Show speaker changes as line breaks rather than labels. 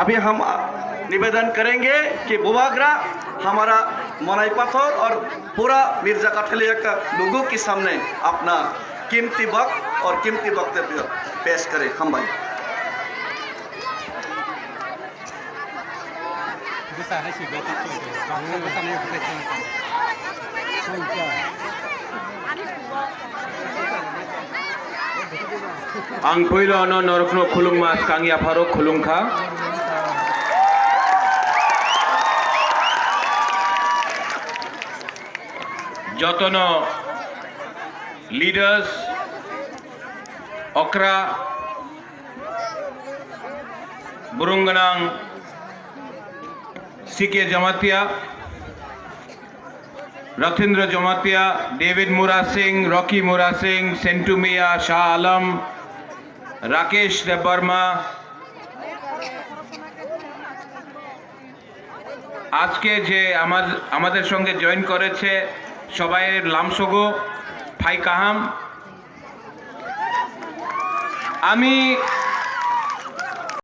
अभी हम निवेदन करेंगे कि बुबागरा हमारा मनाई पत्थर और पूरा मिर्जा कठलिया का लोगों के सामने अपना कीमती वक्त और कीमती वक्तव्य पेश करें। हम भाई
Ang puilo ano norokno khulung mas kangya pharo khulung kha. Jotono leaders okra burunganang CK Jamatia, Ratindra Jamatia, David Mura Singh, Rocky Mura Singh, Sentu Mia, Shah Alam, Rakesh Debarma, আজকে যে আমাদের সঙ্গে জয়েন করেছে সবাইয়ের লামসগো phi কাহাম। আমি